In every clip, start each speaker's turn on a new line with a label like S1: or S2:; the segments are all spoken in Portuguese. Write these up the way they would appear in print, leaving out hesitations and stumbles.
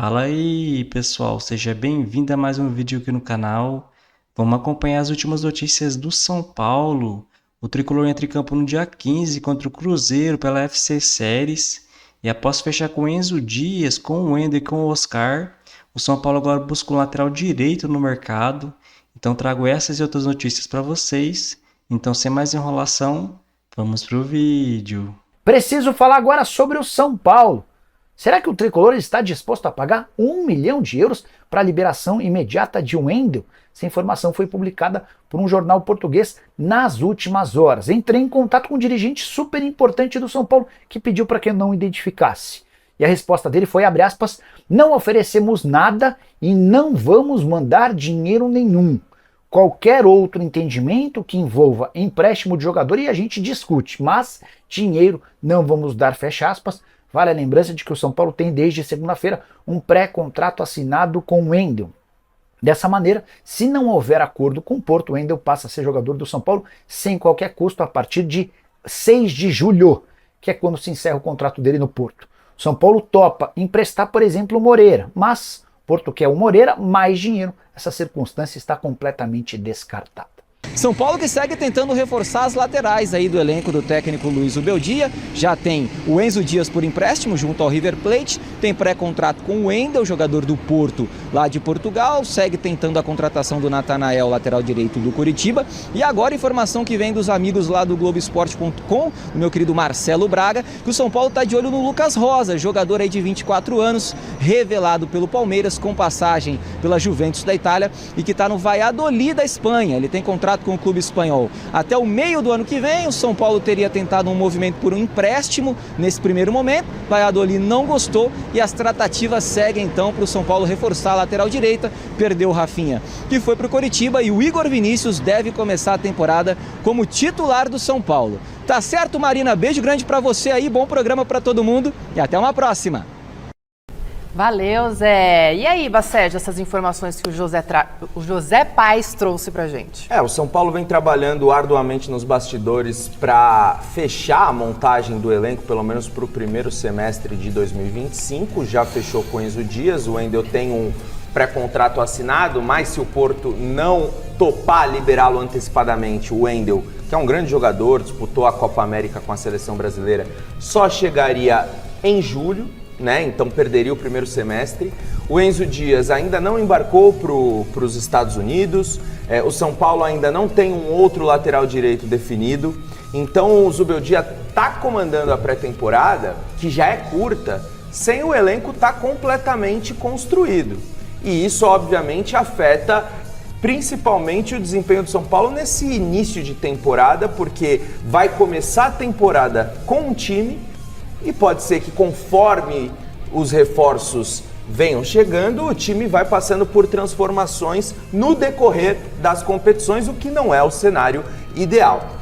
S1: Fala aí, pessoal, seja bem-vindo a mais um vídeo aqui no canal. Vamos acompanhar as últimas notícias do São Paulo. O Tricolor entra em campo no dia 15 contra o Cruzeiro pela FC Series. E após fechar com Enzo Dias, com o Wender e com o Oscar, o São Paulo agora busca um lateral direito no mercado. Então trago essas e outras notícias para vocês. Então, sem mais enrolação, vamos pro vídeo.
S2: Preciso falar agora sobre o São Paulo. Será que o Tricolor está disposto a pagar 1 milhão de euros para a liberação imediata de Wendel? Essa informação foi publicada por um jornal português nas últimas horas. Entrei em contato com um dirigente super importante do São Paulo que pediu para que eu não identificasse. E a resposta dele foi, abre aspas, não oferecemos nada e não vamos mandar dinheiro nenhum. Qualquer outro entendimento que envolva empréstimo de jogador e a gente discute, mas dinheiro não vamos dar, fecha aspas. Vale a lembrança de que o São Paulo tem desde segunda-feira um pré-contrato assinado com o Wendel. Dessa maneira, se não houver acordo com o Porto, o Wendel passa a ser jogador do São Paulo sem qualquer custo a partir de 6 de julho, que é quando se encerra o contrato dele no Porto. O São Paulo topa emprestar, por exemplo, o Moreira, mas o Porto quer o Moreira mais dinheiro. Essa circunstância está completamente descartada.
S3: São Paulo que segue tentando reforçar as laterais aí do elenco do técnico Luiz Ubeldia. Já tem o Enzo Dias por empréstimo junto ao River Plate, tem pré-contrato com o Wendel, jogador do Porto lá de Portugal, segue tentando a contratação do Natanael, lateral direito do Coritiba. E agora informação que vem dos amigos lá do Globoesporte.com, do meu querido Marcelo Braga, que o São Paulo está de olho no Lucas Rosa, jogador aí de 24 anos, revelado pelo Palmeiras com passagem pela Juventus da Itália e que está no Valladolid da Espanha. Ele tem contrato com o clube espanhol até o meio do ano que vem. O São Paulo teria tentado um movimento por um empréstimo nesse primeiro momento, Valladolid não gostou e as tratativas seguem então para o São Paulo reforçar a lateral direita. Perdeu o Rafinha, que foi para o Coritiba, e o Igor Vinícius deve começar a temporada como titular do São Paulo. Tá certo, Marina? Beijo grande para você aí, bom programa para todo mundo e até uma próxima.
S4: Valeu, Zé. E aí, Bacérgio, essas informações que o José Paes trouxe pra gente?
S5: O São Paulo vem trabalhando arduamente nos bastidores para fechar a montagem do elenco, pelo menos para o primeiro semestre de 2025. Já fechou com Enzo Dias, o Wendel tem um pré-contrato assinado, mas se o Porto não topar liberá-lo antecipadamente, o Wendel, que é um grande jogador, disputou a Copa América com a seleção brasileira, só chegaria em julho. Então perderia o primeiro semestre. O Enzo Dias ainda não embarcou para os Estados Unidos. O São Paulo ainda não tem um outro lateral direito definido. Então o Zubeldia está comandando a pré-temporada, que já é curta, sem o elenco estar completamente construído. E isso obviamente afeta principalmente o desempenho do São Paulo nesse início de temporada, porque vai começar a temporada com um time e pode ser que conforme os reforços venham chegando, o time vai passando por transformações no decorrer das competições, o que não é o cenário ideal.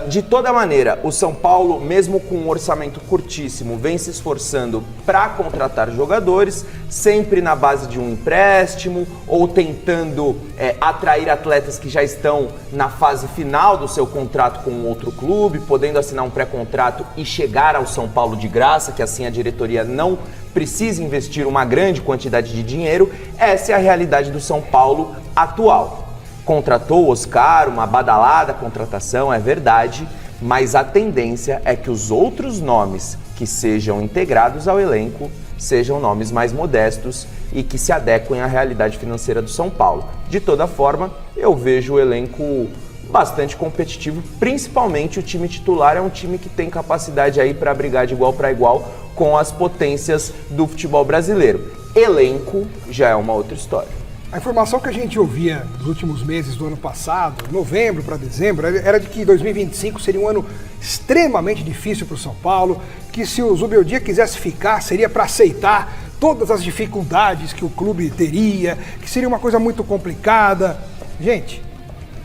S5: De toda maneira, o São Paulo, mesmo com um orçamento curtíssimo, vem se esforçando para contratar jogadores, sempre na base de um empréstimo ou tentando atrair atletas que já estão na fase final do seu contrato com outro clube, podendo assinar um pré-contrato e chegar ao São Paulo de graça, que assim a diretoria não precisa investir uma grande quantidade de dinheiro. Essa é a realidade do São Paulo atual. Contratou o Oscar, uma badalada contratação, é verdade, mas a tendência é que os outros nomes que sejam integrados ao elenco sejam nomes mais modestos e que se adequem à realidade financeira do São Paulo. De toda forma, eu vejo o elenco bastante competitivo, principalmente o time titular é um time que tem capacidade aí para brigar de igual para igual com as potências do futebol brasileiro. Elenco já é uma outra história.
S6: A informação que a gente ouvia nos últimos meses do ano passado, novembro para dezembro, era de que 2025 seria um ano extremamente difícil para o São Paulo, que se o Zubeldia quisesse ficar, seria para aceitar todas as dificuldades que o clube teria, que seria uma coisa muito complicada. Gente,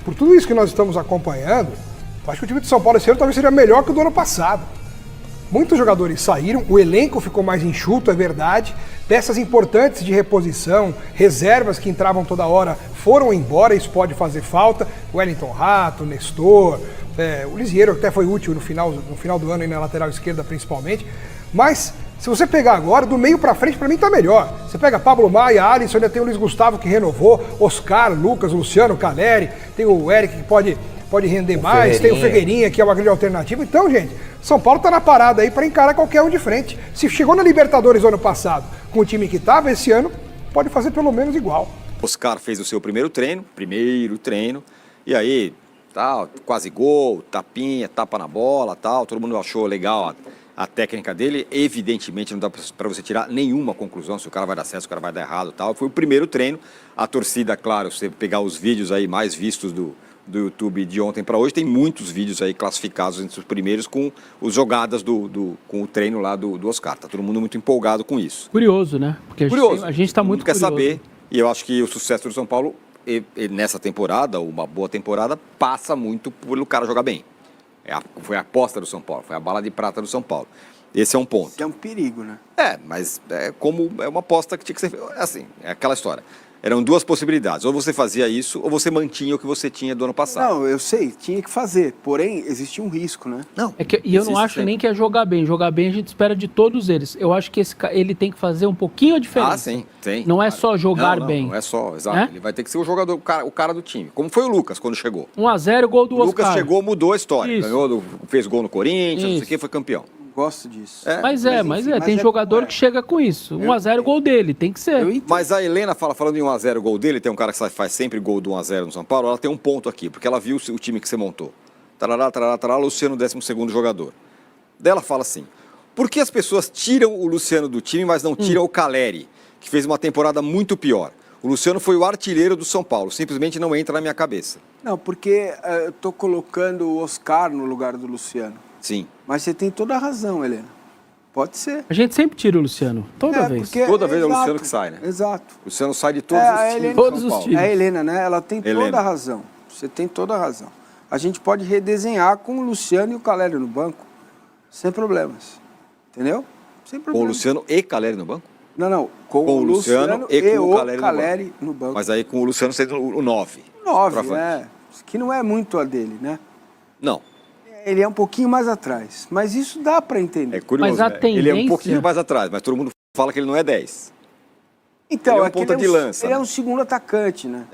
S6: por tudo isso que nós estamos acompanhando, eu acho que o time de São Paulo esse ano talvez seria melhor que o do ano passado. Muitos jogadores saíram, o elenco ficou mais enxuto, é verdade. Peças importantes de reposição, reservas que entravam toda hora foram embora, isso pode fazer falta. Wellington Rato, Nestor, o Lisieiro até foi útil no final do ano, aí na lateral esquerda principalmente. Mas Se você pegar agora, do meio pra frente, pra mim tá melhor. Você pega Pablo Maia, Alisson, ainda tem o Luiz Gustavo que renovou, Oscar, Lucas, Luciano, Caleri, tem o Eric que pode render mais, tem o Ferreirinha que é uma grande alternativa. Então, gente, São Paulo tá na parada aí pra encarar qualquer um de frente. Se chegou na Libertadores ano passado com o time que tava, esse ano pode fazer pelo menos igual.
S7: Oscar fez o seu primeiro treino, e aí, tal, quase gol, tapinha, tapa na bola, tal, todo mundo achou legal a técnica dele. Evidentemente não dá para você tirar nenhuma conclusão se o cara vai dar certo, se o cara vai dar errado, tal. Foi o primeiro treino, a torcida, claro, se você pegar os vídeos aí mais vistos do YouTube de ontem para hoje, tem muitos vídeos aí classificados entre os primeiros com as jogadas com o treino lá do Oscar. Tá todo mundo muito empolgado com isso.
S8: Curioso, né? Porque a gente está muito
S7: curioso.
S8: Quer
S7: saber, e eu acho que o sucesso do São Paulo nessa temporada, uma boa temporada, passa muito pelo cara jogar bem. Foi a aposta do São Paulo, foi a bala de prata do São Paulo. Esse é um ponto.
S9: Isso é um perigo, né?
S7: Mas é uma aposta que tinha que ser... Assim, é aquela história. Eram duas possibilidades. Ou você fazia isso, ou você mantinha o que você tinha do ano passado.
S9: Não, eu sei, tinha que fazer. Porém, existia um risco, né?
S7: Não.
S8: E eu não acho nem que é jogar bem. Jogar bem a gente espera de todos eles. Eu acho que ele tem que fazer um pouquinho a diferença.
S7: Sim, tem.
S8: Não é só jogar bem.
S7: Não é só, exato. Ele vai ter que ser o jogador, o cara do time. Como foi o Lucas quando chegou.
S8: 1-0, gol do Oscar.
S7: O Lucas chegou, mudou a história.
S8: Isso.
S7: Ganhou, fez gol no Corinthians, não sei o que, foi campeão.
S9: Gosto disso.
S8: Mas tem jogador que chega com isso. 1-0 gol dele, tem que ser.
S7: Mas a Helena falando em 1-0 gol dele, tem um cara que faz sempre gol do 1-0 no São Paulo, ela tem um ponto aqui, porque ela viu o time que você montou. Tarará, Luciano, 12º jogador. Daí ela fala assim, por que as pessoas tiram o Luciano do time, mas não tiram o Caleri, que fez uma temporada muito pior? O Luciano foi o artilheiro do São Paulo, simplesmente não entra na minha cabeça.
S9: Não, porque eu tô colocando o Oscar no lugar do Luciano.
S7: Sim.
S9: Mas você tem toda a razão, Helena. Pode ser.
S8: A gente sempre tira o Luciano, toda vez.
S7: Toda vez é o Luciano que sai, né?
S9: Exato.
S7: O Luciano sai de todos os times.
S8: Todos os times.
S9: É a Helena, né? Ela tem toda a razão. Você tem toda a razão. A gente pode redesenhar com o Luciano e o Caleri no banco, sem problemas. Entendeu? Sem problemas.
S7: Com o Luciano e Caleri no banco?
S9: Não. Com o Luciano e com o Caleri no banco.
S7: Mas aí com o Luciano sendo o 9.
S9: 9, né? Que não é muito a dele, né?
S7: Não.
S9: Ele é um pouquinho mais atrás, mas isso dá para entender.
S7: É curioso,
S8: mas a tendência...
S7: Ele é um pouquinho mais atrás, mas todo mundo fala que ele não é 10.
S9: Então,
S7: ele é um ponta de lança.
S9: Ele é um segundo atacante, né?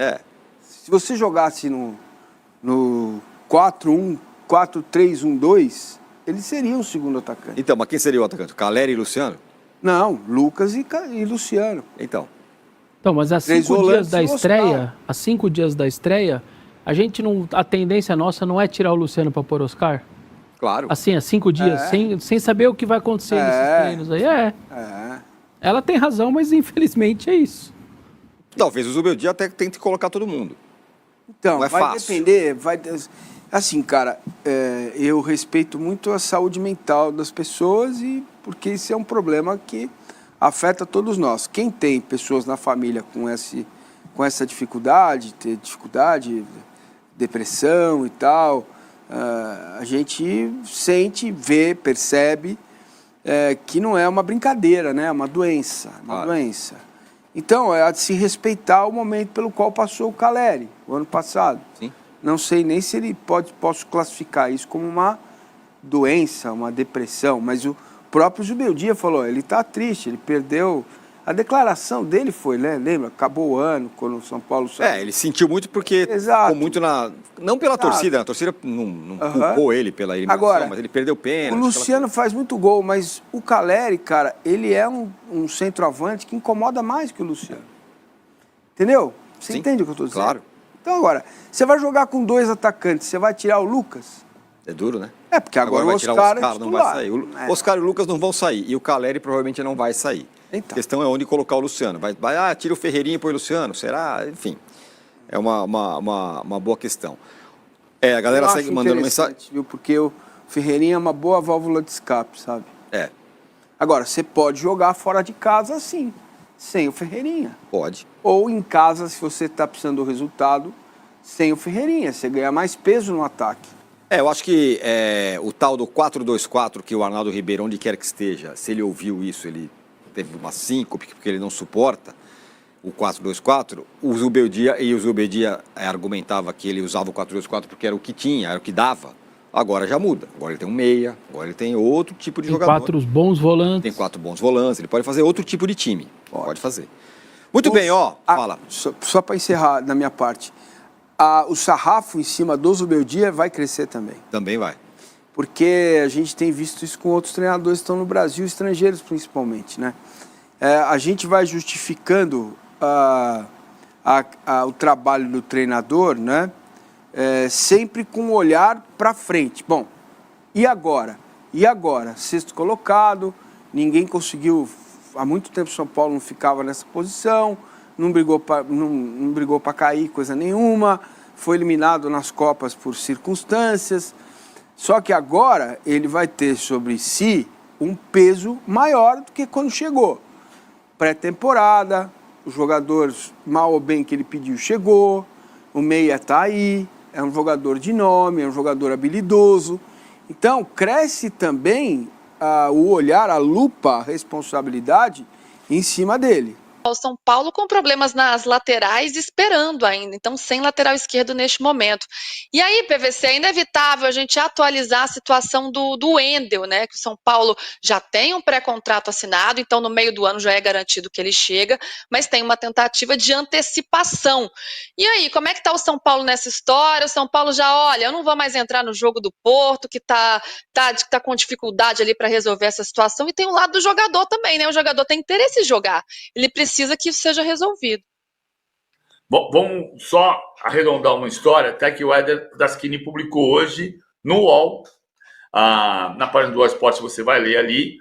S7: Se
S9: você jogasse no 4-1, 4-3-1-2, ele seria um segundo atacante.
S7: Então, mas quem seria o atacante? Caleri e Luciano?
S9: Não, Lucas e Luciano.
S7: Então,
S8: mas há 5 dias da estreia, a tendência nossa não é tirar o Luciano para pôr Oscar?
S7: Claro.
S8: Assim, há 5 dias, sem saber o que vai acontecer nesses treinos aí. Ela tem razão, mas infelizmente é isso.
S7: Talvez o Zubeldia até tente colocar todo mundo.
S9: Então,
S7: não é
S9: vai
S7: fácil.
S9: depender, assim, cara, eu respeito muito a saúde mental das pessoas porque isso é um problema que afeta todos nós. Quem tem pessoas na família com essa dificuldade, depressão e tal, a gente sente, vê, percebe que não é uma brincadeira, né? É uma doença, doença. Então, é de se respeitar o momento pelo qual passou o Caleri, o ano passado.
S7: Sim.
S9: Não sei nem se ele posso classificar isso como uma doença, uma depressão, mas o próprio Zubeldia falou, ele está triste, ele perdeu... A declaração dele foi, né? Lembra? Acabou o ano, quando o São Paulo saiu.
S7: Ele sentiu muito porque ficou muito não pela torcida, a torcida não culpou ele pela eliminação,
S9: agora,
S7: mas ele perdeu pênalti.
S9: O Luciano faz muito gol, mas o Caleri, cara, ele é um centroavante que incomoda mais que o Luciano. Entendeu? Você entende o que eu estou dizendo?
S7: Claro.
S9: Então agora, você vai jogar com 2 atacantes, você vai tirar o Lucas?
S7: É duro, né?
S9: Porque agora o Oscar
S7: não vai sair. O Oscar e o Lucas não vão sair, e o Caleri provavelmente não vai sair.
S9: Então.
S7: A questão é onde colocar o Luciano. Tira o Ferreirinha e põe o Luciano, será? Enfim, é uma boa questão. A galera segue mandando mensagem.
S9: Viu? Porque o Ferreirinha é uma boa válvula de escape, sabe? Agora, você pode jogar fora de casa, sim, sem o Ferreirinha.
S7: Pode.
S9: Ou em casa, se você está precisando do resultado, sem o Ferreirinha. Você ganha mais peso no ataque.
S7: Eu acho que o tal do 4-2-4 que o Arnaldo Ribeiro, onde quer que esteja, se ele ouviu isso, ele teve uma síncope, porque ele não suporta o 4-2-4, o Zubeldia argumentava que ele usava o 4-2-4 porque era o que tinha, era o que dava. Agora já muda. Agora ele tem um meia, agora ele tem outro tipo de
S8: Tem
S7: jogador.
S8: 4 bons volantes.
S7: Tem 4 bons volantes, ele pode fazer outro tipo de time. Pode fazer. Muito bem, ó, fala.
S9: Só para encerrar da minha parte, o sarrafo em cima do Zubeldia vai crescer também.
S7: Também vai.
S9: Porque a gente tem visto isso com outros treinadores que estão no Brasil, estrangeiros principalmente, né? A gente vai justificando o trabalho do treinador, né? Sempre com um olhar para frente. Bom, e agora? E agora? Sexto colocado, ninguém conseguiu. Há muito tempo o São Paulo não ficava nessa posição, não brigou para cair coisa nenhuma, foi eliminado nas Copas por circunstâncias. Só que agora ele vai ter sobre si um peso maior do que quando chegou. Pré-temporada, os jogadores, mal ou bem que ele pediu, chegou, o meia está aí, é um jogador de nome, é um jogador habilidoso. Então, cresce também o olhar, a lupa, a responsabilidade em cima dele.
S10: O São Paulo com problemas nas laterais, esperando ainda, então sem lateral esquerdo neste momento. E aí, PVC, é inevitável a gente atualizar a situação do Wendel, né? Que o São Paulo já tem um pré-contrato assinado, então no meio do ano já é garantido que ele chega, mas tem uma tentativa de antecipação. E aí, como é que está o São Paulo nessa história? O São Paulo já, olha, eu não vou mais entrar no jogo do Porto, que tá com dificuldade ali para resolver essa situação, e tem o lado do jogador também, né? O jogador tem interesse em jogar, ele precisa que isso seja resolvido.
S11: Bom, vamos só arredondar uma história, até que o Éder Daschini publicou hoje no UOL, na página do UOL Esporte você vai ler ali,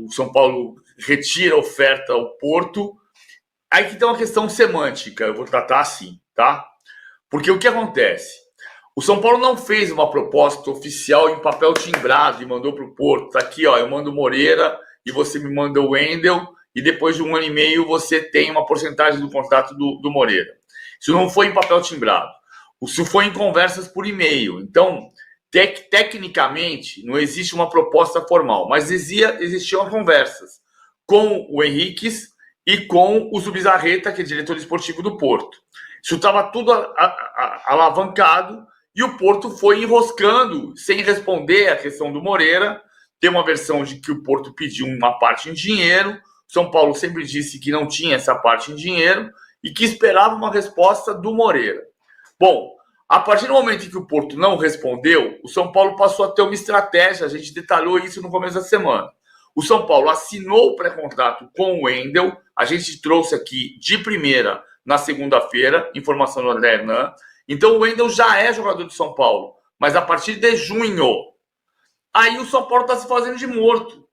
S11: o São Paulo retira a oferta ao Porto. Aí que tem uma questão semântica, eu vou tratar assim, tá? Porque o que acontece? O São Paulo não fez uma proposta oficial em papel timbrado e mandou para o Porto. Tá aqui, ó, eu mando o Moreira e você me manda o Wendel, e depois de 1 ano e meio você tem uma porcentagem do contrato do Moreira. Isso não foi em papel timbrado. Isso foi em conversas por e-mail. Então, tecnicamente, não existe uma proposta formal, mas existiam conversas com o Henriques e com o Zubizarreta, que é diretor esportivo do Porto. Isso estava tudo alavancado e o Porto foi enroscando, sem responder a questão do Moreira. Tem uma versão de que o Porto pediu uma parte em dinheiro, São Paulo sempre disse que não tinha essa parte em dinheiro e que esperava uma resposta do Moreira. Bom, a partir do momento em que o Porto não respondeu, o São Paulo passou a ter uma estratégia, a gente detalhou isso no começo da semana. O São Paulo assinou o pré-contrato com o Wendel, a gente trouxe aqui de primeira na segunda-feira, informação do André Hernan. Então o Wendel já é jogador do São Paulo, mas a partir de junho. Aí o São Paulo está se fazendo de morto.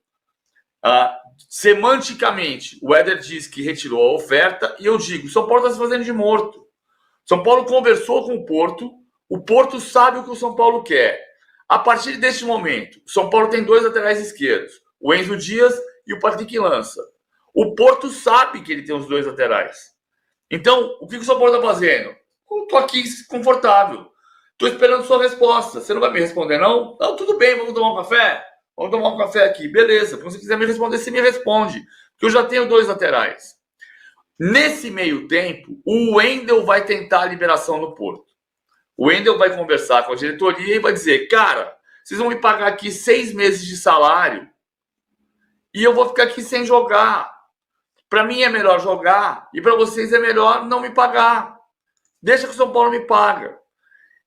S11: Semanticamente, o Éder diz que retirou a oferta e eu digo, o São Paulo está se fazendo de morto. São Paulo conversou com o Porto sabe o que o São Paulo quer. A partir deste momento, o São Paulo tem 2 laterais esquerdos, o Enzo Dias e o Patrick Lança. O Porto sabe que ele tem os 2 laterais. Então, o que o São Paulo está fazendo? Eu estou aqui confortável, estou esperando sua resposta. Você não vai me responder, não? Não, tudo bem, vamos tomar um café? Vamos tomar um café aqui. Beleza, se você quiser me responder, você me responde. Porque eu já tenho 2 laterais. Nesse meio tempo, o Wendel vai tentar a liberação no Porto. O Wendel vai conversar com a diretoria e vai dizer, cara, vocês vão me pagar aqui 6 meses de salário e eu vou ficar aqui sem jogar. Para mim é melhor jogar e para vocês é melhor não me pagar. Deixa que o São Paulo me paga.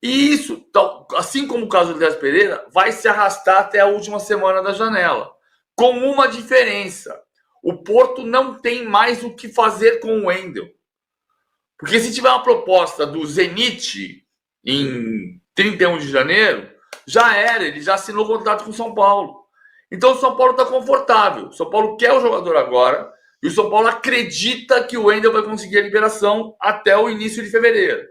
S11: E isso, assim como o caso do Andrés Pereira, vai se arrastar até a última semana da janela. Com uma diferença. O Porto não tem mais o que fazer com o Wendel. Porque se tiver uma proposta do Zenit em 31 de janeiro, já era, ele já assinou o contrato com o São Paulo. Então o São Paulo está confortável. O São Paulo quer o jogador agora e o São Paulo acredita que o Wendel vai conseguir a liberação até o início de fevereiro.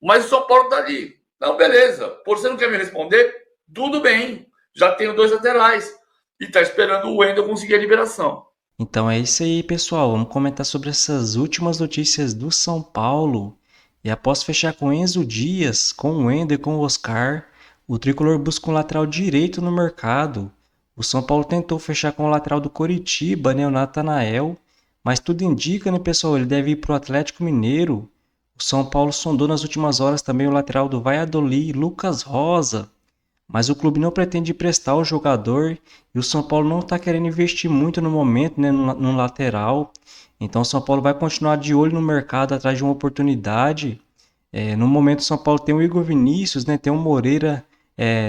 S11: Mas o São Paulo está ali. Não, beleza. Por você não quer me responder? Tudo bem. Já tenho 2 laterais. E está esperando o Wendel conseguir a liberação.
S1: Então é isso aí, pessoal. Vamos comentar sobre essas últimas notícias do São Paulo. E após fechar com Enzo Dias, com o Wendel e com o Oscar, o tricolor busca um lateral direito no mercado. O São Paulo tentou fechar com o lateral do Coritiba, né, o Natanael. Mas tudo indica, né, pessoal, ele deve ir para o Atlético Mineiro. O São Paulo sondou nas últimas horas também o lateral do Valladolid, Lucas Rosa. mas o clube não pretende emprestar o jogador e o São Paulo não está querendo investir muito no momento, né, no lateral. Então o São Paulo vai continuar de olho no mercado atrás de uma oportunidade. No momento o São Paulo tem o Igor Vinícius, né, tem o Moreira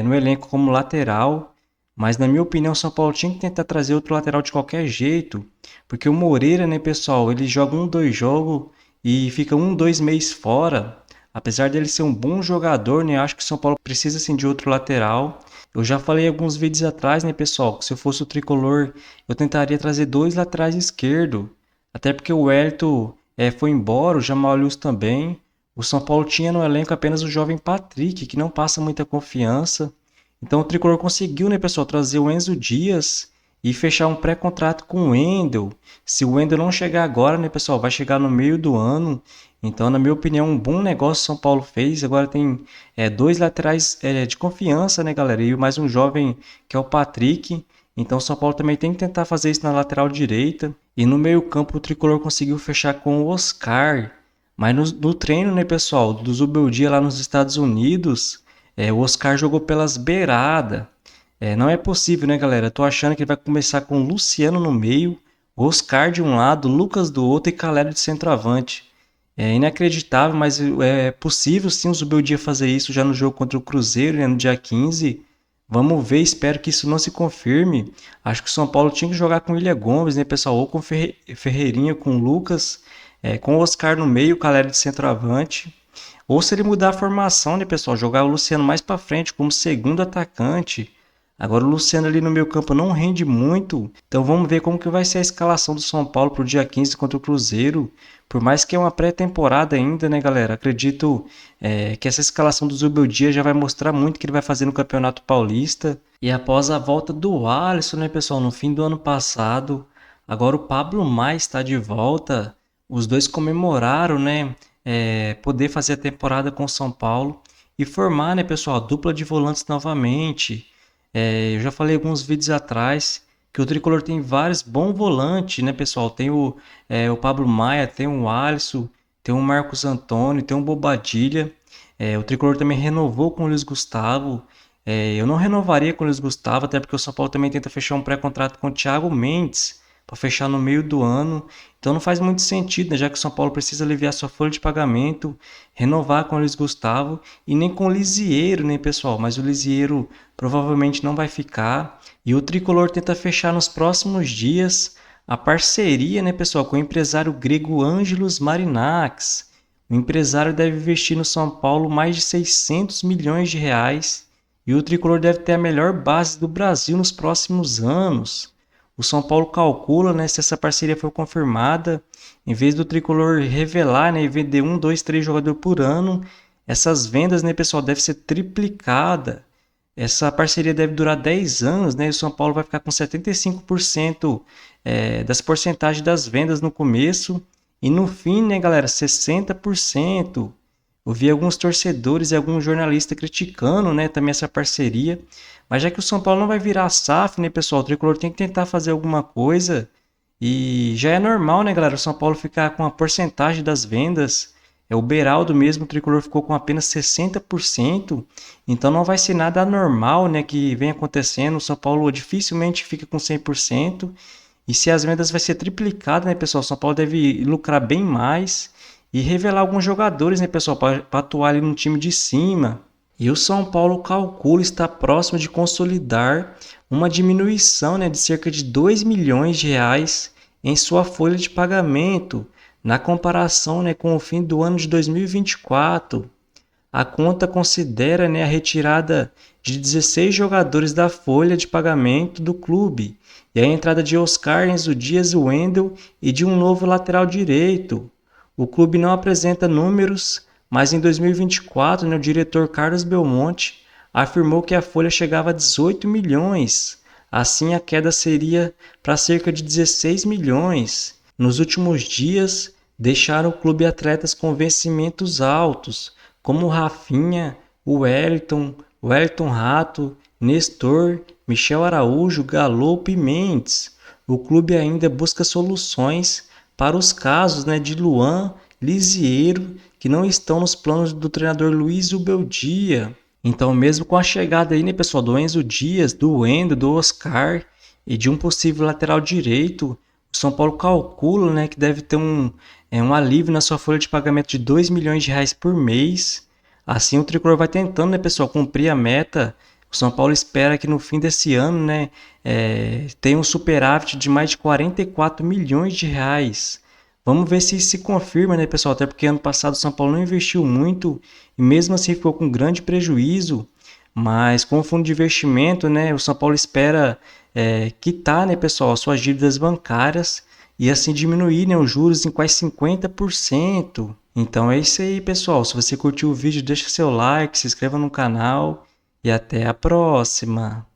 S1: no elenco como lateral, mas na minha opinião o São Paulo tinha que tentar trazer outro lateral de qualquer jeito, porque o Moreira, né, pessoal, ele joga 2 jogos e fica 2 meses fora. Apesar dele ser um bom jogador, né, eu acho que o São Paulo precisa sim de outro lateral. Eu já falei alguns vídeos atrás, né, pessoal, que se eu fosse o tricolor, eu tentaria trazer 2 laterais esquerdos. Até porque o Wellington foi embora, o Jamal Lewis também. O São Paulo tinha no elenco apenas o jovem Patrick, que não passa muita confiança. Então o tricolor conseguiu, né, pessoal, trazer o Enzo Dias e fechar um pré-contrato com o Wendel. Se o Wendel não chegar agora, né, pessoal, vai chegar no meio do ano. Então, na minha opinião, um bom negócio o São Paulo fez. Agora tem 2 laterais de confiança, né, galera? E mais um jovem que é o Patrick. Então, o São Paulo também tem que tentar fazer isso na lateral direita. E no meio-campo, o tricolor conseguiu fechar com o Oscar. Mas no treino, né, pessoal, do Zubeldia lá nos Estados Unidos, o Oscar jogou pelas beiradas. Não é possível, né, galera? Tô achando que ele vai começar com o Luciano no meio, Oscar de um lado, Lucas do outro e Calero de centroavante. É inacreditável, mas é possível sim o Zubeldia fazer isso já no jogo contra o Cruzeiro, né, no dia 15. Vamos ver, espero que isso não se confirme. Acho que o São Paulo tinha que jogar com o William Gomes, né, pessoal? Ou com Ferreirinha, com o Lucas, com o Oscar no meio, o Calero de centroavante. Ou se ele mudar a formação, né, pessoal? Jogar o Luciano mais para frente como segundo atacante. Agora o Luciano ali no meio campo não rende muito. Então vamos ver como que vai ser a escalação do São Paulo para o dia 15 contra o Cruzeiro. Por mais que é uma pré-temporada ainda, né, galera? Acredito que essa escalação do Zubeldia já vai mostrar muito o que ele vai fazer no Campeonato Paulista. E após a volta do Alisson, né, pessoal, no fim do ano passado, agora o Pablo Maia está de volta. Os dois comemoraram, né, poder fazer a temporada com o São Paulo e formar, né, pessoal, a dupla de volantes novamente. Eu já falei alguns vídeos atrás que o tricolor tem vários bons volantes, né, pessoal? Tem o Pablo Maia, tem o Alisson, tem o Marcos Antônio, tem o Bobadilha. O tricolor também renovou com o Luiz Gustavo. Eu não renovaria com o Luiz Gustavo, até porque o São Paulo também tenta fechar um pré-contrato com o Thiago Mendes para fechar no meio do ano. Então não faz muito sentido, né? Já que o São Paulo precisa aliviar sua folha de pagamento, renovar com o Luiz Gustavo e nem com o Lisieiro, né, pessoal? Mas o Lisieiro provavelmente não vai ficar. E o tricolor tenta fechar nos próximos dias a parceria, né, pessoal, com o empresário grego Ângelos Marinakis. O empresário deve investir no São Paulo mais de 600 milhões de reais e o tricolor deve ter a melhor base do Brasil nos próximos anos. O São Paulo calcula, né, se essa parceria for confirmada, em vez do tricolor revelar, né, e vender 1, 2, 3 jogadores por ano, essas vendas, né, pessoal, deve ser triplicada. Essa parceria deve durar 10 anos, né, e o São Paulo vai ficar com 75% das porcentagens das vendas no começo e no fim, né, galera, 60%. Eu vi alguns torcedores e alguns jornalistas criticando, né, também essa parceria. Mas já que o São Paulo não vai virar SAF, né, pessoal? O tricolor tem que tentar fazer alguma coisa. E já é normal, né, galera? O São Paulo ficar com a porcentagem das vendas. O Beraldo mesmo, o tricolor ficou com apenas 60%. Então não vai ser nada anormal, né, que vem acontecendo. O São Paulo dificilmente fica com 100%. E se as vendas vai ser triplicada, né, pessoal? O São Paulo deve lucrar bem mais e revelar alguns jogadores, né, pessoal, para atuar ali no time de cima. E o São Paulo calcula estar próximo de consolidar uma diminuição, né, de cerca de 2 milhões de reais em sua folha de pagamento, na comparação, né, com o fim do ano de 2024. A conta considera, né, a retirada de 16 jogadores da folha de pagamento do clube e a entrada de Oscar, Enzo Dias e Wendel e de um novo lateral direito. O clube não apresenta números, mas em 2024, né, o diretor Carlos Belmonte afirmou que a folha chegava a 18 milhões. Assim, a queda seria para cerca de 16 milhões. Nos últimos dias, deixaram o clube atletas com vencimentos altos, como o Rafinha, o Wellington Rato, Nestor, Michel Araújo, Galopo e Mendes. O clube ainda busca soluções para os casos, né, de Luan, Lisieiro, que não estão nos planos do treinador Luiz Zubeldia. Então, mesmo com a chegada aí, né, pessoal, do Enzo Dias, do Wendel, do Oscar e de um possível lateral direito, o São Paulo calcula, né, que deve ter um alívio na sua folha de pagamento de R$ 2 milhões por mês. Assim, o Tricolor vai tentando, né, pessoal, cumprir a meta. O São Paulo espera que no fim desse ano, né, tenha um superávit de mais de 44 milhões de reais. Vamos ver se isso se confirma, né, pessoal? Até porque ano passado o São Paulo não investiu muito e mesmo assim ficou com grande prejuízo. Mas com o fundo de investimento, né, o São Paulo espera quitar, né, pessoal, as suas dívidas bancárias e assim diminuir, né, os juros em quase 50%. Então é isso aí, pessoal. Se você curtiu o vídeo, deixa seu like, se inscreva no canal e até a próxima.